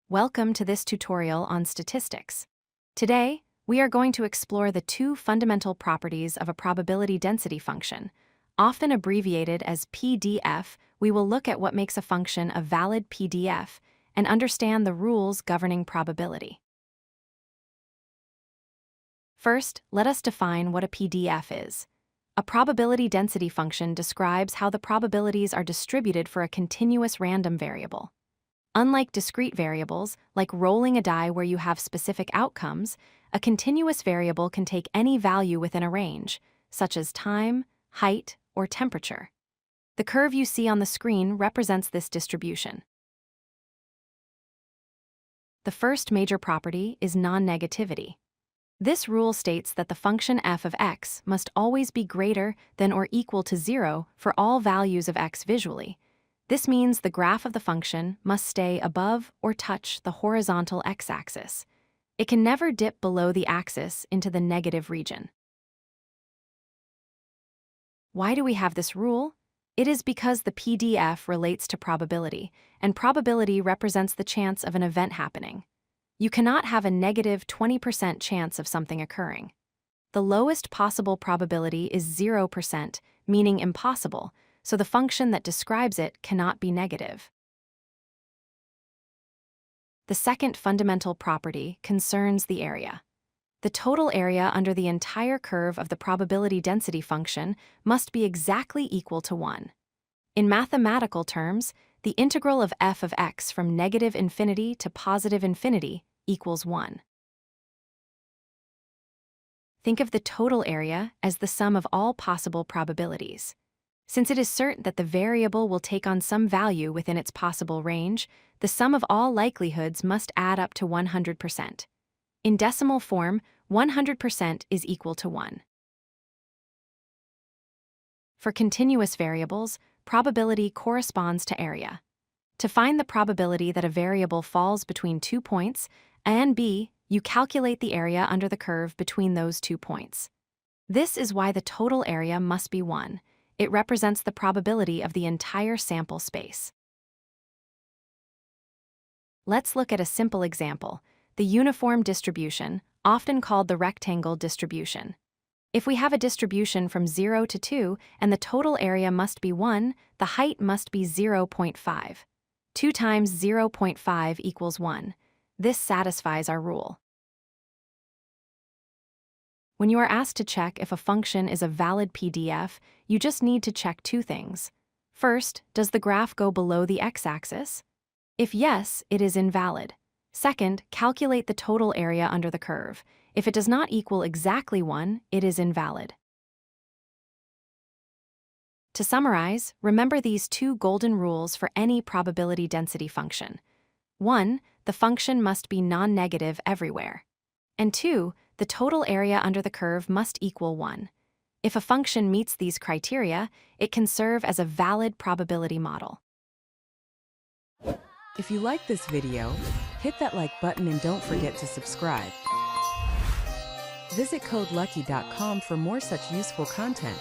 Welcome to this tutorial on statistics. Today, we are going to explore the two fundamental properties of a probability density function. Often abbreviated as PDF, we will look at what makes a function a valid PDF and understand the rules governing probability. First, let us define what a PDF is. A probability density function describes how the probabilities are distributed for a continuous random variable. Unlike discrete variables, like rolling a die where you have specific outcomes, a continuous variable can take any value within a range, such as time, height, or temperature. The curve you see on the screen represents this distribution. The first major property is non-negativity. This rule states that the function f of x must always be greater than or equal to 0 for all values of x visually. This means the graph of the function must stay above or touch the horizontal x-axis. It can never dip below the axis into the negative region. Why do we have this rule? It is because the PDF relates to probability, and probability represents the chance of an event happening. You cannot have a negative 20% chance of something occurring. The lowest possible probability is 0%, meaning impossible, so the function that describes it cannot be negative. The second fundamental property concerns the area. The total area under the entire curve of the probability density function must be exactly equal to 1. In mathematical terms, the integral of f of x from negative infinity to positive infinity equals 1. Think of the total area as the sum of all possible probabilities. Since it is certain that the variable will take on some value within its possible range, the sum of all likelihoods must add up to 100%. In decimal form, 100% is equal to 1. For continuous variables, probability corresponds to area. To find the probability that a variable falls between 2 points, A and B, you calculate the area under the curve between those 2 points. This is why the total area must be 1. It represents the probability of the entire sample space. Let's look at a simple example, the uniform distribution, often called the rectangle distribution. If we have a distribution from 0 to 2 and the total area must be 1, the height must be 0.5. 2 times 0.5 equals 1. This satisfies our rule. When you are asked to check if a function is a valid PDF, you just need to check two things. First, does the graph go below the x-axis? If yes, it is invalid. Second, calculate the total area under the curve. If it does not equal exactly 1, it is invalid. To summarize, remember these two golden rules for any probability density function. 1, the function must be non-negative everywhere. And 2, the total area under the curve must equal 1. If a function meets these criteria, it can serve as a valid probability model. If you like this video, hit that like button and don't forget to subscribe. Visit codelucky.com for more such useful content.